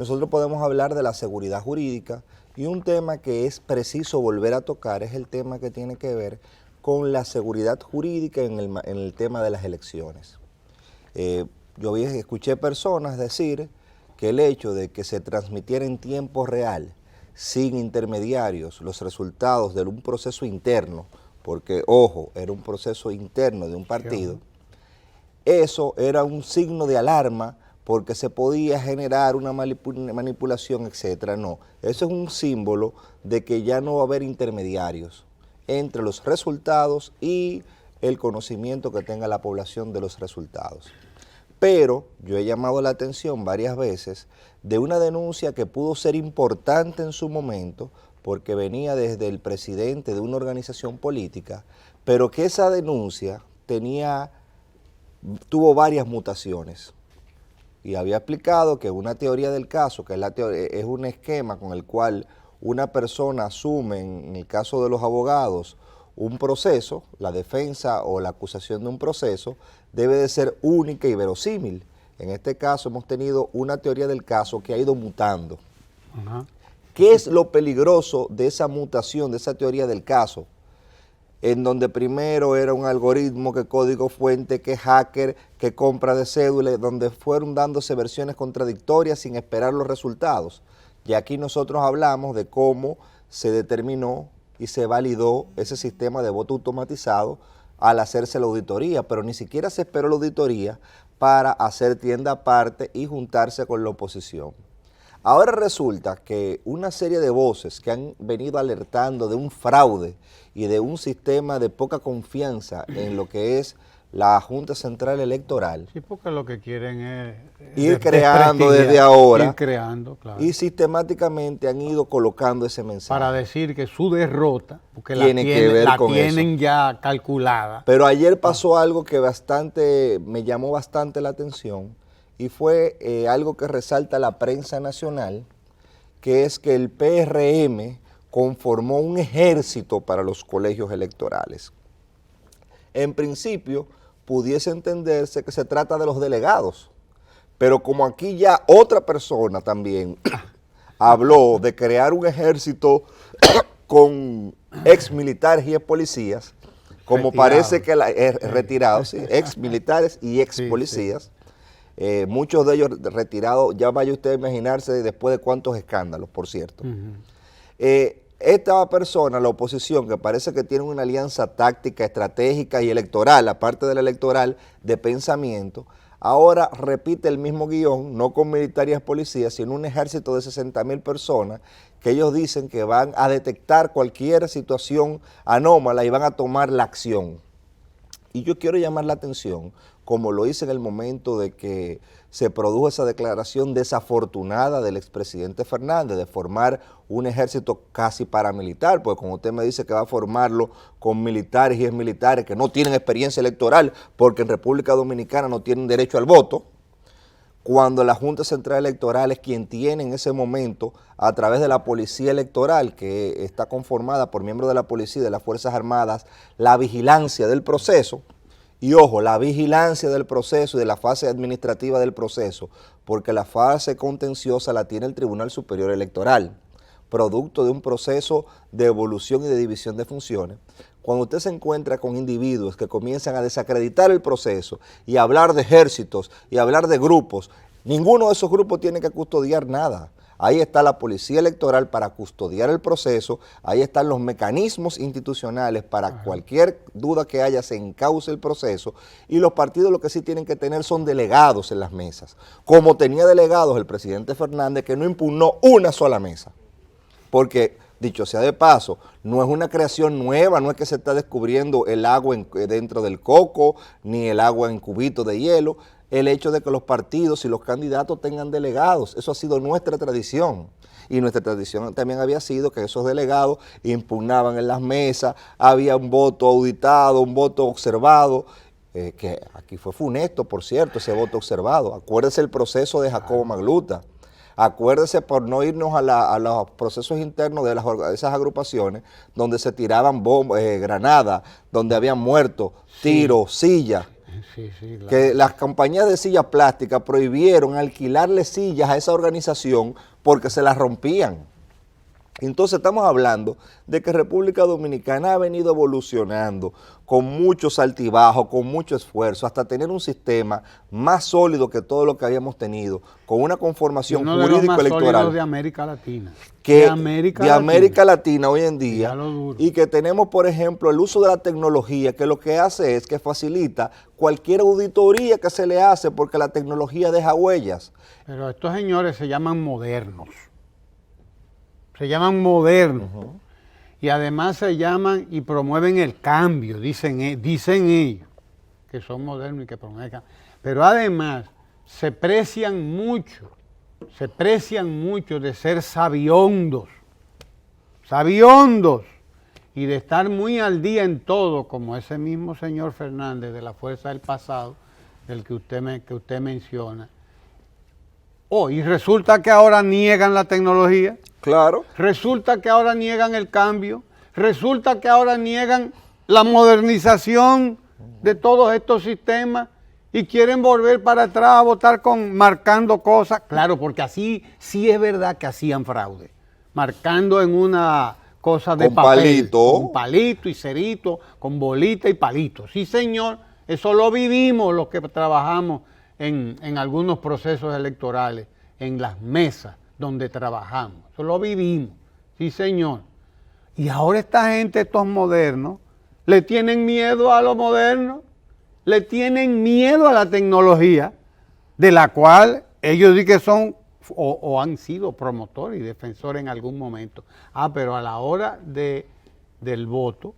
nosotros podemos hablar de la seguridad jurídica y un tema que es preciso volver a tocar es el tema que tiene que ver con la seguridad jurídica en el tema de las elecciones. Escuché personas decir que el hecho de que se transmitiera en tiempo real, sin intermediarios, los resultados de un proceso interno, porque, ojo, era un proceso interno de un partido, eso era un signo de alarma porque se podía generar una manipulación, etcétera. No, eso es un símbolo de que ya no va a haber intermediarios entre los resultados y el conocimiento que tenga la población de los resultados. Pero yo he llamado la atención varias veces de una denuncia que pudo ser importante en su momento porque venía desde el presidente de una organización política, pero que esa denuncia tuvo varias mutaciones. Y había explicado que una teoría del caso, que es un esquema con el cual una persona asume, en el caso de los abogados, un proceso, la defensa o la acusación de un proceso, debe de ser única y verosímil. En este caso hemos tenido una teoría del caso que ha ido mutando. ¿Qué es lo peligroso de esa mutación, de esa teoría del caso? En donde primero era un algoritmo, que código fuente, que hacker, que compra de cédula, donde fueron dándose versiones contradictorias sin esperar los resultados. Y aquí nosotros hablamos de cómo se determinó y se validó ese sistema de voto automatizado al hacerse la auditoría, pero ni siquiera se esperó la auditoría para hacer tienda aparte y juntarse con la oposición. Ahora resulta que una serie de voces que han venido alertando de un fraude y de un sistema de poca confianza en lo que es la Junta Central Electoral. Sí, porque lo que quieren es ir creando desde ahora. Ir creando, claro. Y sistemáticamente han ido colocando ese mensaje. Para decir que su derrota, porque la tienen ya calculada. Pero ayer pasó algo que me llamó bastante la atención, y fue algo que resalta la prensa nacional, que es que el PRM conformó un ejército para los colegios electorales. En principio, pudiese entenderse que se trata de los delegados, pero como aquí ya otra persona también habló de crear un ejército con ex militares y ex policías, como parece que retirados, sí, ex militares y ex policías, muchos de ellos retirados, ya vaya usted a imaginarse después de cuántos escándalos, por cierto. Esta persona, la oposición, que parece que tiene una alianza táctica, estratégica y electoral, aparte de la electoral, de pensamiento, ahora repite el mismo guión, no con militares y policías, sino un ejército de 60,000 personas que ellos dicen que van a detectar cualquier situación anómala y van a tomar la acción. Y yo quiero llamar la atención, como lo hice en el momento de que se produjo esa declaración desafortunada del expresidente Fernández de formar un ejército casi paramilitar, porque como usted me dice que va a formarlo con militares y exmilitares que no tienen experiencia electoral, porque en República Dominicana no tienen derecho al voto, cuando la Junta Central Electoral es quien tiene en ese momento, a través de la Policía Electoral, que está conformada por miembros de la Policía y de las Fuerzas Armadas, la vigilancia del proceso. Y ojo, la vigilancia del proceso y de la fase administrativa del proceso, porque la fase contenciosa la tiene el Tribunal Superior Electoral, producto de un proceso de evolución y de división de funciones. Cuando usted se encuentra con individuos que comienzan a desacreditar el proceso y a hablar de ejércitos y a hablar de grupos, ninguno de esos grupos tiene que custodiar nada. Ahí está la Policía Electoral para custodiar el proceso, ahí están los mecanismos institucionales para cualquier duda que haya se encauce el proceso, y los partidos lo que sí tienen que tener son delegados en las mesas, como tenía delegados el presidente Fernández, que no impugnó una sola mesa, porque dicho sea de paso, no es una creación nueva, no es que se está descubriendo el agua dentro del coco, ni el agua en cubitos de hielo, el hecho de que los partidos y los candidatos tengan delegados. Eso ha sido nuestra tradición. Y nuestra tradición también había sido que esos delegados impugnaban en las mesas, había un voto auditado, un voto observado, que aquí fue funesto, por cierto, ese voto observado. Acuérdese el proceso de Jacobo Magluta. Acuérdese, por no irnos a los procesos internos de esas agrupaciones, donde se tiraban granadas, donde habían muertos, tiros, sillas. Sí, claro. Que las compañías de sillas plásticas prohibieron alquilarle sillas a esa organización porque se las rompían. Entonces estamos hablando de que República Dominicana ha venido evolucionando con muchos altibajos, con mucho esfuerzo, hasta tener un sistema más sólido que todo lo que habíamos tenido, con una conformación jurídico-electoral de América Latina. De América Latina hoy en día, y que tenemos, por ejemplo, el uso de la tecnología, que lo que hace es que facilita cualquier auditoría que se le hace, porque la tecnología deja huellas. Pero estos señores se llaman modernos. Se llaman modernos. Y además se llaman y promueven el cambio, dicen ellos, que son modernos y que promueven el cambio. Pero además se precian mucho de ser sabiondos, y de estar muy al día en todo, como ese mismo señor Fernández de la Fuerza del Pasado, del que usted menciona. Y resulta que ahora niegan la tecnología. Claro. Resulta que ahora niegan el cambio. Resulta que ahora niegan la modernización de todos estos sistemas y quieren volver para atrás a votar marcando cosas. Claro, porque así sí es verdad que hacían fraude. Marcando en una cosa de papel. Con palito y cerito, con bolita y palito. Sí, señor, eso lo vivimos los que trabajamos en algunos procesos electorales, en las mesas donde trabajamos. Eso lo vivimos, sí señor. Y ahora esta gente, estos modernos, le tienen miedo a lo moderno, le tienen miedo a la tecnología, de la cual ellos dicen que son o han sido promotores y defensores en algún momento. Pero a la hora del voto,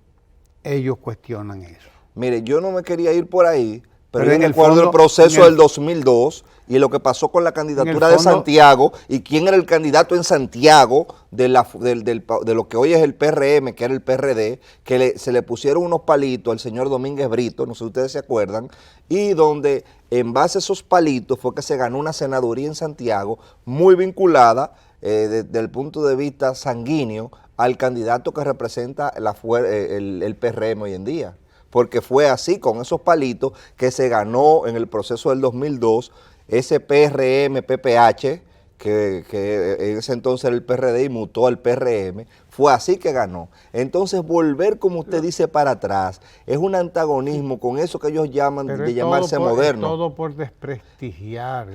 ellos cuestionan eso. Mire, yo no me quería ir por ahí, pero yo recuerdo el proceso del 2002 y lo que pasó con la candidatura de Santiago y quién era el candidato en Santiago de lo que hoy es el PRM, que era el PRD, que se le pusieron unos palitos al señor Domínguez Brito, no sé si ustedes se acuerdan, y donde en base a esos palitos fue que se ganó una senaduría en Santiago muy vinculada desde el punto de vista sanguíneo al candidato que representa el PRM hoy en día. Porque fue así, con esos palitos, que se ganó en el proceso del 2002 ese PRM-PPH, que en ese entonces era el PRD y mutó al PRM, fue así que ganó. Entonces volver, como usted dice, para atrás, es un antagonismo con eso que ellos llaman de llamarse moderno. Todo por desprestigiar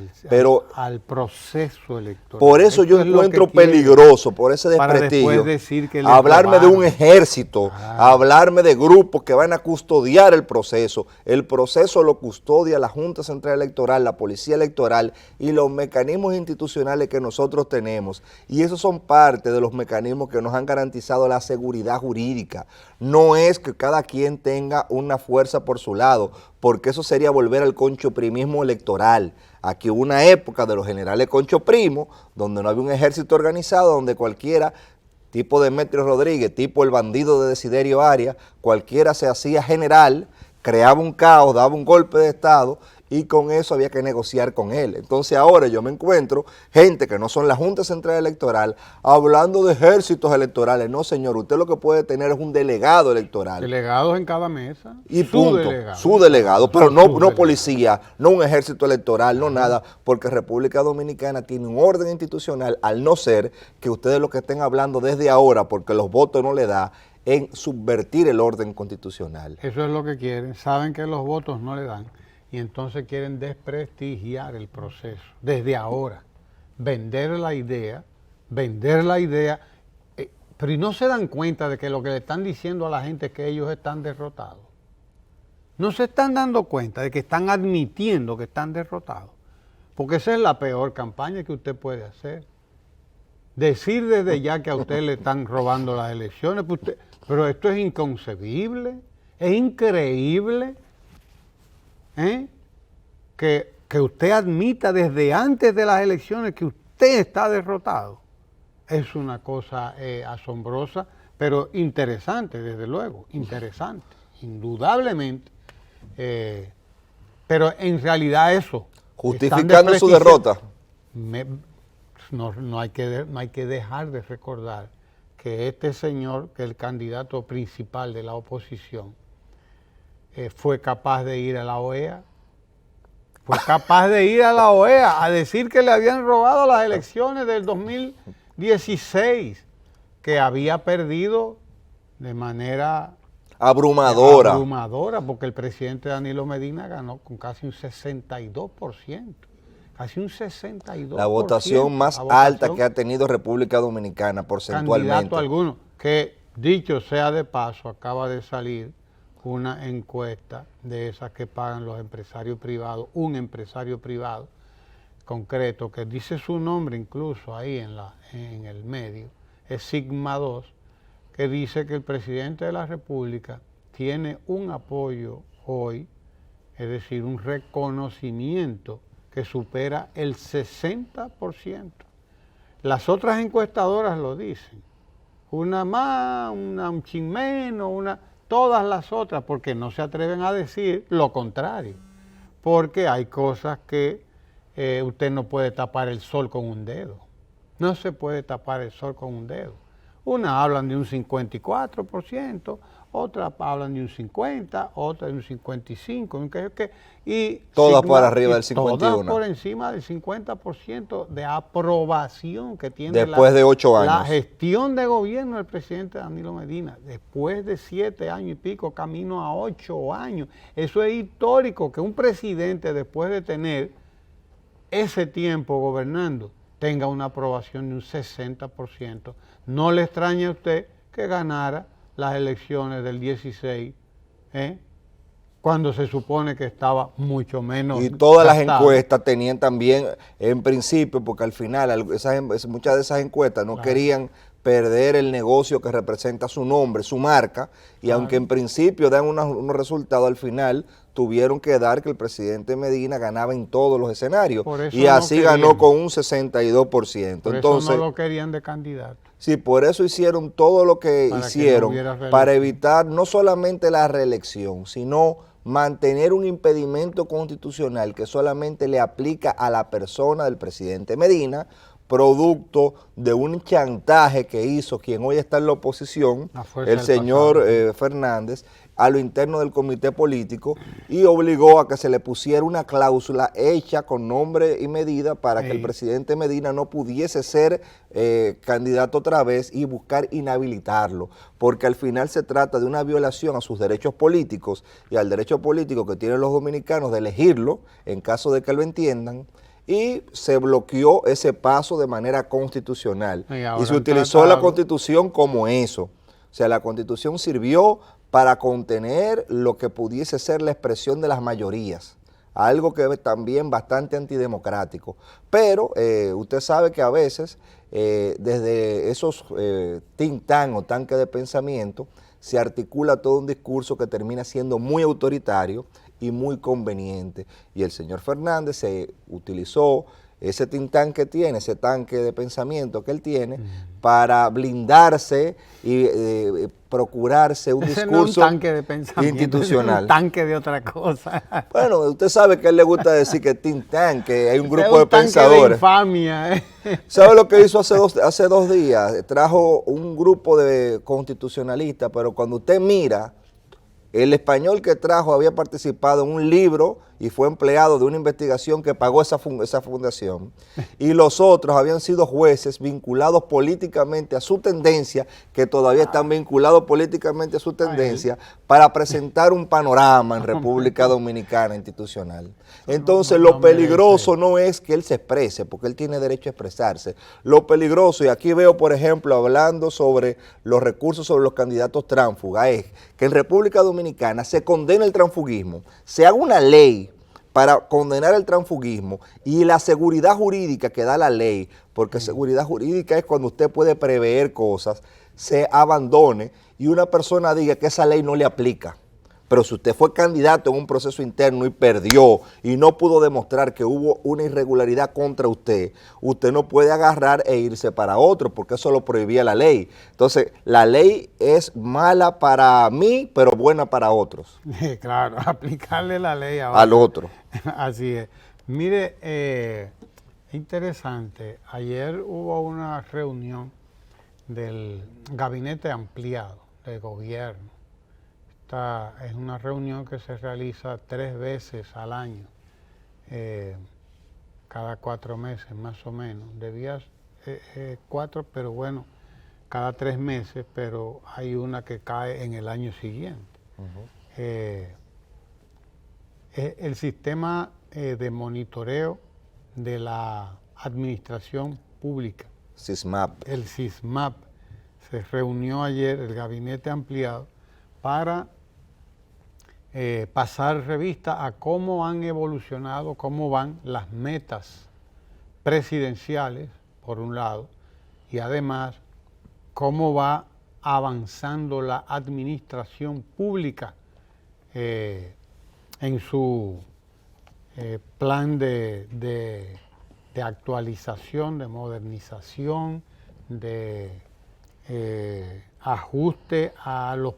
al proceso electoral. Por eso yo encuentro peligroso, por ese desprestigio, decir que hablarme de un ejército, hablarme de grupos que van a custodiar el proceso. El proceso lo custodia la Junta Central Electoral, la Policía Electoral y los mecanismos institucionales que nosotros tenemos. Y esos son parte de los mecanismos que nos han garantizado la seguridad jurídica. No es que cada quien tenga una fuerza por su lado, porque eso sería volver al conchoprimismo electoral. Aquí hubo una época de los generales Concho Primo, donde no había un ejército organizado, donde cualquiera, tipo Demetrio Rodríguez, tipo el bandido de Desiderio Arias, cualquiera se hacía general, creaba un caos, daba un golpe de Estado, y con eso había que negociar con él. Entonces ahora yo me encuentro gente que no son la Junta Central Electoral hablando de ejércitos electorales. No, señor, usted lo que puede tener es un delegado electoral. Delegados en cada mesa. Y punto, su delegado, pero no policía, no un ejército electoral, no nada, porque República Dominicana tiene un orden institucional, al no ser que ustedes lo que estén hablando desde ahora, porque los votos no le da, en subvertir el orden constitucional. Eso es lo que quieren, saben que los votos no le dan. Y entonces quieren desprestigiar el proceso desde ahora, vender la idea, pero y no se dan cuenta de que lo que le están diciendo a la gente es que ellos están derrotados. No se están dando cuenta de que están admitiendo que están derrotados, porque esa es la peor campaña que usted puede hacer. Decir desde ya que a usted le están robando las elecciones, pero esto es inconcebible, es increíble. Que usted admita desde antes de las elecciones que usted está derrotado. Es una cosa asombrosa, pero interesante, desde luego, interesante, indudablemente. Pero en realidad eso. Justificando su derrota. No hay que dejar de recordar que este señor, que es el candidato principal de la oposición, fue capaz de ir a la OEA. Fue capaz de ir a la OEA a decir que le habían robado las elecciones del 2016, que había perdido de manera abrumadora, porque el presidente Danilo Medina ganó con casi un 62%. Casi un 62%. La votación más alta que ha tenido República Dominicana porcentualmente. Candidato alguno, que dicho sea de paso, acaba de salir una encuesta de esas que pagan los empresarios privados, un empresario privado concreto, que dice su nombre incluso ahí en el medio, es Sigma 2, que dice que el presidente de la República tiene un apoyo hoy, es decir, un reconocimiento que supera el 60%. Las otras encuestadoras lo dicen, una más, una un chin menos, todas las otras, porque no se atreven a decir lo contrario, porque hay cosas que usted no puede tapar el sol con un dedo, no se puede tapar el sol con un dedo. Unas hablan de un 54%, otras hablan de un 50%, otras de un 55%, y todas por arriba del 51%. Todas por encima del 50% de aprobación que tiene después de 8 años. La gestión de gobierno del presidente Danilo Medina, después de 7 años y pico, camino a 8 años. Eso es histórico, que un presidente, después de tener ese tiempo gobernando, tenga una aprobación de un 60%. No le extrañe a usted que ganara las elecciones del 16, cuando se supone que estaba mucho menos. Y todas las encuestas tenían también, en principio, porque al final muchas de esas encuestas no querían perder el negocio que representa su nombre, su marca, y aunque en principio dan unos resultados, al final tuvieron que dar que el presidente Medina ganaba en todos los escenarios, y así ganó con un 62%. Por entonces, eso no lo querían de candidato. Sí, por eso hicieron todo lo que hicieron, para evitar no solamente la reelección, sino mantener un impedimento constitucional que solamente le aplica a la persona del presidente Medina, producto de un chantaje que hizo quien hoy está en la oposición, el señor Fernández, a lo interno del comité político, y obligó a que se le pusiera una cláusula hecha con nombre y medida para que el presidente Medina no pudiese ser candidato otra vez y buscar inhabilitarlo, porque al final se trata de una violación a sus derechos políticos y al derecho político que tienen los dominicanos de elegirlo en caso de que lo entiendan, y se bloqueó ese paso de manera constitucional y se utilizó la Constitución como eso. O sea, la Constitución sirvió para contener lo que pudiese ser la expresión de las mayorías, algo que es también bastante antidemocrático. Pero usted sabe que a veces desde esos think tank o tanques de pensamiento se articula todo un discurso que termina siendo muy autoritario y muy conveniente. Y el señor Fernández se utilizó ese think tank que tiene, ese tanque de pensamiento que él tiene, para blindarse y procurarse un discurso no es un tanque de pensamiento, institucional. Es un tanque de otra cosa. Bueno, usted sabe que a él le gusta decir que think tank, que hay un grupo un de pensadores. De infamia, ¿Sabe lo que hizo hace 2 días? Trajo un grupo de constitucionalistas, pero cuando usted mira, el español que trajo había participado en un libro y fue empleado de una investigación que pagó esa fundación, y los otros habían sido jueces vinculados políticamente a su tendencia, que todavía están vinculados políticamente a su tendencia, para presentar un panorama en República Dominicana institucional. Entonces lo peligroso no es que él se exprese, porque él tiene derecho a expresarse. Lo peligroso, y aquí veo por ejemplo hablando sobre los recursos sobre los candidatos tránsfugas, es que en República Dominicana se condena el transfugismo, se haga una ley para condenar el transfugismo, y la seguridad jurídica que da la ley, porque seguridad jurídica es cuando usted puede prever cosas, se abandone y una persona diga que esa ley no le aplica. Pero si usted fue candidato en un proceso interno y perdió y no pudo demostrar que hubo una irregularidad contra usted, usted no puede agarrar e irse para otro, porque eso lo prohibía la ley. Entonces, la ley es mala para mí, pero buena para otros. Claro, aplicarle la ley al otro. Así es. Mire, interesante, ayer hubo una reunión del gabinete ampliado del gobierno. Esta es una reunión que se realiza 3 veces al año, cada 4 meses más o menos. Debía 4, pero bueno, cada 3 meses, pero hay una que cae en el año siguiente. El sistema de monitoreo de la administración pública, SISMAP. el SISMAP, se reunió ayer el gabinete ampliado para pasar revista a cómo han evolucionado, cómo van las metas presidenciales, por un lado, y además cómo va avanzando la administración pública en su plan de actualización, de modernización, de ajuste a los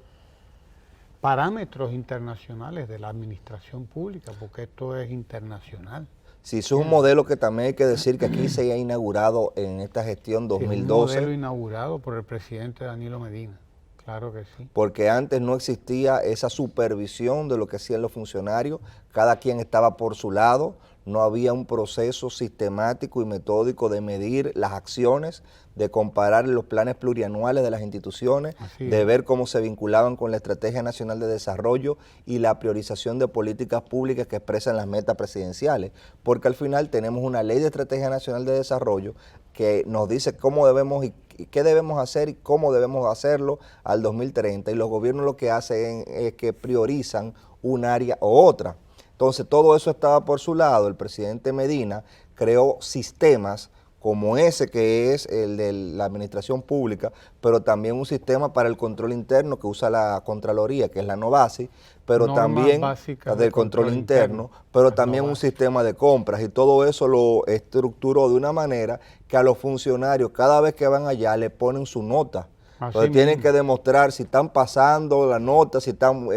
parámetros internacionales de la administración pública, porque esto es internacional. Sí, eso es un modelo que también hay que decir que aquí se ha inaugurado en esta gestión 2012. Es un modelo inaugurado por el presidente Danilo Medina, claro que sí. Porque antes no existía esa supervisión de lo que hacían los funcionarios, cada quien estaba por su lado, no había un proceso sistemático y metódico de medir las acciones, de comparar los planes plurianuales de las instituciones, de ver cómo se vinculaban con la Estrategia Nacional de Desarrollo y la priorización de políticas públicas que expresan las metas presidenciales, porque al final tenemos una ley de Estrategia Nacional de Desarrollo que nos dice cómo debemos y qué debemos hacer y cómo debemos hacerlo al 2030, y los gobiernos lo que hacen es que priorizan un área o otra. Entonces todo eso estaba por su lado. El presidente Medina creó sistemas como ese que es el de la administración pública, pero también un sistema para el control interno que usa la Contraloría, que es la NOVASI, pero Normas también básicas del control interno, pero también un sistema de compras, y todo eso lo estructuró de una manera que a los funcionarios cada vez que van allá le ponen su nota. Entonces tienen que demostrar si están pasando la nota, si están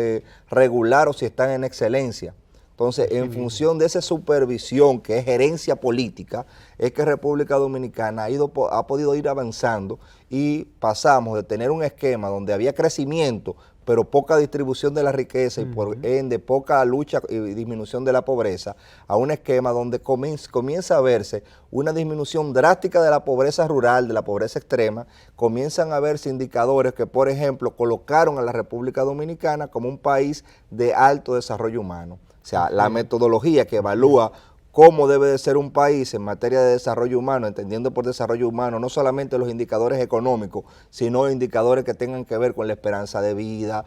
regular o si están en excelencia. Entonces, en función de esa supervisión, que es gerencia política, es que República Dominicana ha podido ir avanzando, y pasamos de tener un esquema donde había crecimiento, pero poca distribución de la riqueza y por ende poca lucha y disminución de la pobreza, a un esquema donde comienza a verse una disminución drástica de la pobreza rural, de la pobreza extrema. Comienzan a verse indicadores que, por ejemplo, colocaron a la República Dominicana como un país de alto desarrollo humano. O sea, la metodología que evalúa cómo debe de ser un país en materia de desarrollo humano, entendiendo por desarrollo humano no solamente los indicadores económicos, sino indicadores que tengan que ver con la esperanza de vida,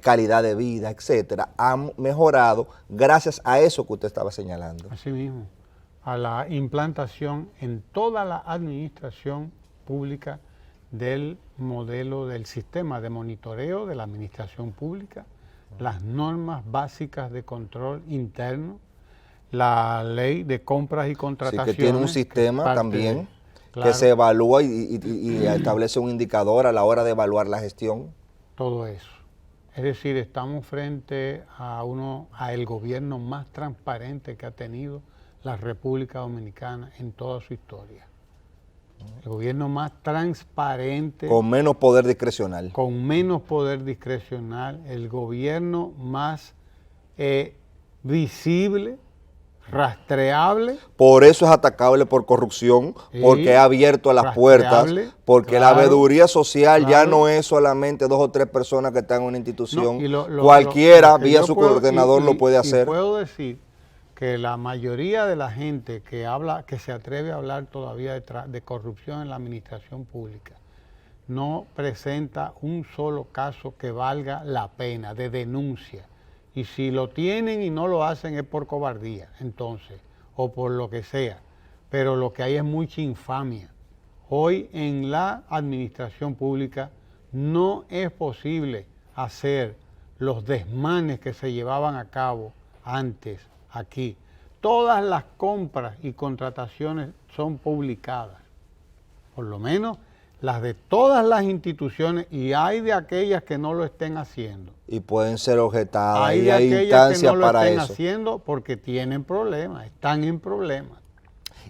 calidad de vida, etcétera, han mejorado gracias a eso que usted estaba señalando. Así mismo, a la implantación en toda la administración pública del modelo del sistema de monitoreo de la administración pública, las normas básicas de control interno, la ley de compras y contrataciones. Sí, que tiene un sistema también que se evalúa y establece un indicador a la hora de evaluar la gestión. Todo eso. Es decir, estamos frente a el gobierno más transparente que ha tenido la República Dominicana en toda su historia. El gobierno más transparente. Con menos poder discrecional. Con menos poder discrecional. El gobierno más visible, rastreable. Por eso es atacable por corrupción, porque ha abierto a las puertas, porque la veeduría social ya no es solamente 2 o 3 personas que están en una institución. Cualquiera, vía su coordinador, lo puede hacer. Puedo decir que la mayoría de la gente que se atreve a hablar todavía de corrupción en la administración pública no presenta un solo caso que valga la pena de denuncia. Y si lo tienen y no lo hacen es por cobardía, entonces, o por lo que sea. Pero lo que hay es mucha infamia. Hoy en la administración pública no es posible hacer los desmanes que se llevaban a cabo antes aquí. Todas las compras y contrataciones son publicadas, por lo menos las de todas las instituciones, y hay de aquellas que no lo estén haciendo. Y pueden ser objetadas, y hay instancias que no para lo estén eso. haciendo porque tienen problemas, están en problemas.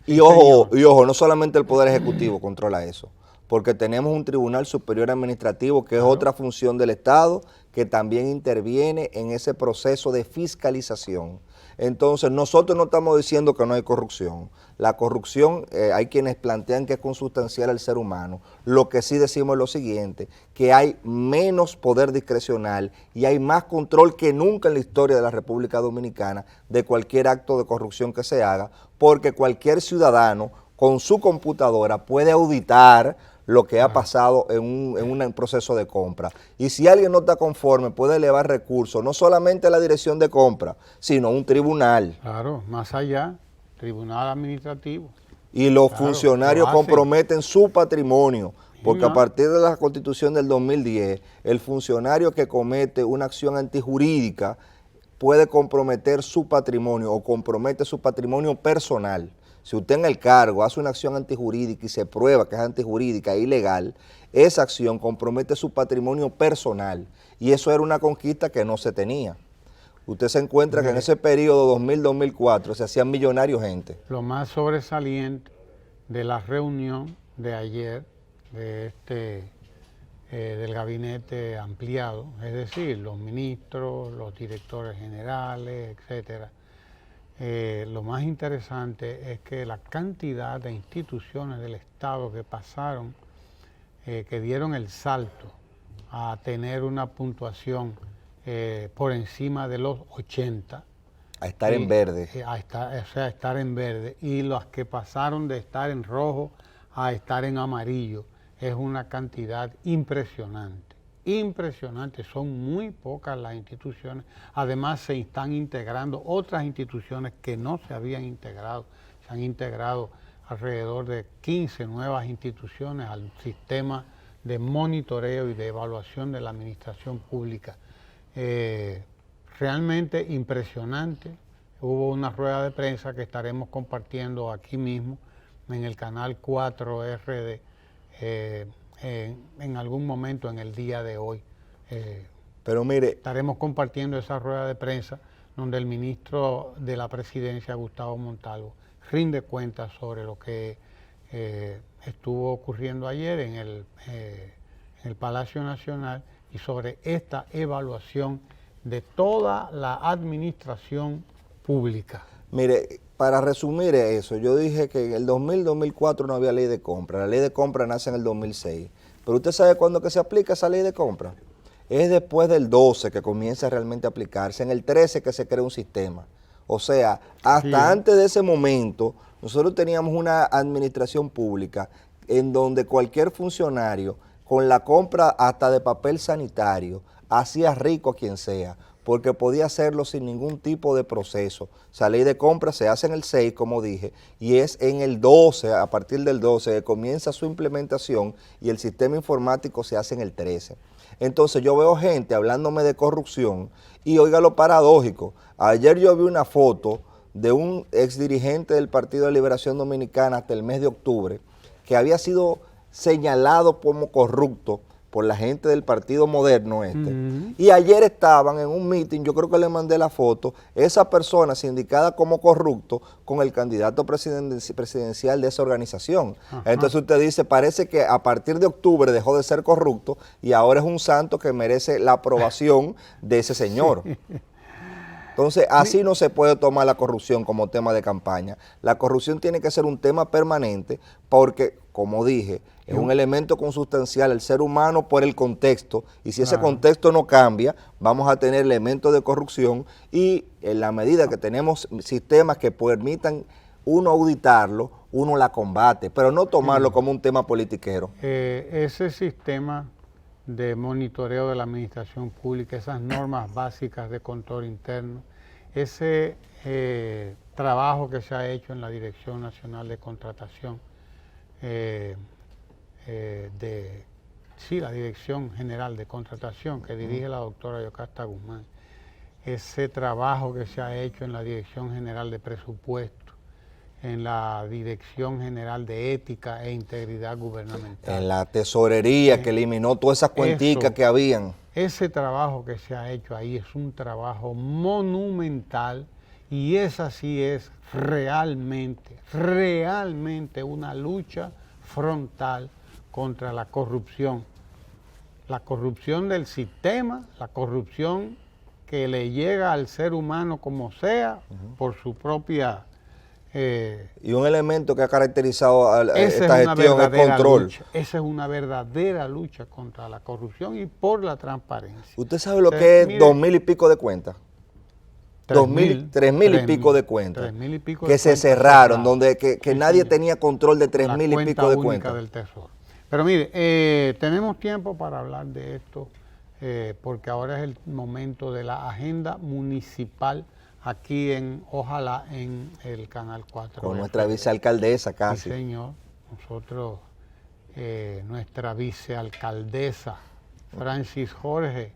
Y ojo, no solamente el Poder Ejecutivo controla eso. porque tenemos un Tribunal Superior Administrativo que es otra función del Estado que también interviene en ese proceso de fiscalización. Entonces, nosotros no estamos diciendo que no hay corrupción. La corrupción, hay quienes plantean que es consustancial al ser humano. Lo que sí decimos es lo siguiente, que hay menos poder discrecional y hay más control que nunca en la historia de la República Dominicana de cualquier acto de corrupción que se haga, porque cualquier ciudadano con su computadora puede auditar lo que ha pasado en un proceso de compra. Y si alguien no está conforme, puede elevar recursos, no solamente a la dirección de compra, sino a un tribunal. Claro, más allá, tribunal administrativo. Y los funcionarios comprometen su patrimonio, porque a partir de la Constitución del 2010, el funcionario que comete una acción antijurídica puede comprometer su patrimonio o compromete su patrimonio personal. Si usted en el cargo hace una acción antijurídica y se prueba que es antijurídica e ilegal, esa acción compromete su patrimonio personal y eso era una conquista que no se tenía. Usted se encuentra que en ese periodo 2000-2004 se hacían millonarios gente. Lo más sobresaliente de la reunión de ayer del gabinete ampliado, es decir, los ministros, los directores generales, etcétera. Lo más interesante es que la cantidad de instituciones del Estado que pasaron, que dieron el salto a tener una puntuación por encima de los 80. A estar en verde. A estar en verde. Y las que pasaron de estar en rojo a estar en amarillo es una cantidad impresionante. Impresionante, son muy pocas las instituciones, además se están integrando otras instituciones que no se habían integrado, se han integrado alrededor de 15 nuevas instituciones al sistema de monitoreo y de evaluación de la administración pública. Realmente impresionante, hubo una rueda de prensa que estaremos compartiendo aquí mismo en el canal 4RD, en algún momento en el día de hoy. Pero mire, estaremos compartiendo esa rueda de prensa donde el ministro de la Presidencia, Gustavo Montalvo, rinde cuentas sobre lo que estuvo ocurriendo ayer en el Palacio Nacional y sobre esta evaluación de toda la administración pública. Mire, para resumir eso, yo dije que en el 2000-2004 no había ley de compra. La ley de compra nace en el 2006. Pero usted sabe cuándo que se aplica esa ley de compra. Es después del 12 que comienza realmente a aplicarse, en el 13 que se crea un sistema. O sea, hasta antes de ese momento, nosotros teníamos una administración pública en donde cualquier funcionario, con la compra hasta de papel sanitario, hacía rico a quien sea, porque podía hacerlo sin ningún tipo de proceso. O sea, la ley de compra se hace en el 6, como dije, y es en el 12, a partir del 12, que comienza su implementación y el sistema informático se hace en el 13. Entonces yo veo gente hablándome de corrupción y oiga lo paradójico. Ayer yo vi una foto de un exdirigente del Partido de Liberación Dominicana hasta el mes de octubre que había sido señalado como corrupto por la gente del Partido Moderno y ayer estaban en un meeting, yo creo que le mandé la foto, esa persona sindicada como corrupto con el candidato presidencial de esa organización. Entonces usted dice, parece que a partir de octubre dejó de ser corrupto y ahora es un santo que merece la aprobación de ese señor. Entonces, así no se puede tomar la corrupción como tema de campaña. La corrupción tiene que ser un tema permanente porque, como dije, es un elemento consustancial al ser humano por el contexto y si ese contexto no cambia, vamos a tener elementos de corrupción y en la medida que tenemos sistemas que permitan uno auditarlo, uno la combate, pero no tomarlo como un tema politiquero. Ese sistema de monitoreo de la administración pública, esas normas básicas de control interno, ese trabajo que se ha hecho en la Dirección Nacional de Contratación, la Dirección General de Contratación que dirige la doctora Yocasta Guzmán, ese trabajo que se ha hecho en la Dirección General de Presupuesto, en la Dirección General de Ética e Integridad Gubernamental. En la tesorería que eliminó todas esas cuenticas que habían. Ese trabajo que se ha hecho ahí es un trabajo monumental y esa sí es realmente una lucha frontal contra la corrupción del sistema, la corrupción que le llega al ser humano como sea, por su propia... y un elemento que ha caracterizado a esa esta es una gestión es verdadera control. lucha. Esa es una verdadera lucha contra la corrupción y por la transparencia. ¿Usted sabe lo que es mire, 2.000 y pico de cuentas? 3.000 y pico de cuentas 3.000 y pico que de se cuentas cerraron, cerradas. donde que Sí, nadie señor. tenía control de 3.000 y cuenta pico de única cuentas. del Tesoro. Pero mire, tenemos tiempo para hablar de esto, porque ahora es el momento de la agenda municipal aquí ojalá en el Canal 4. Con nuestra vicealcaldesa Sí, casi. señor. Nosotros, nuestra vicealcaldesa, Francis Jorge,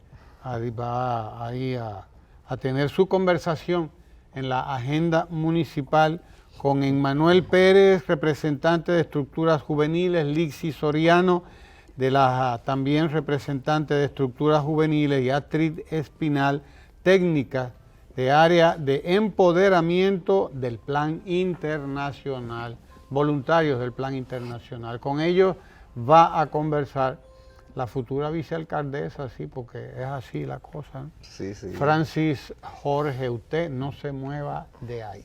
va ahí a tener su conversación en la agenda municipal con Emmanuel Pérez, representante de estructuras juveniles, Lixi Soriano, también representante de estructuras juveniles, y Astrid Espinal, técnica de área de empoderamiento del Plan Internacional, voluntarios del Plan Internacional. Con ellos va a conversar la futura vicealcaldesa, sí, porque es así la cosa, ¿no? Sí, sí. Francis Jorge, usted no se mueva de ahí.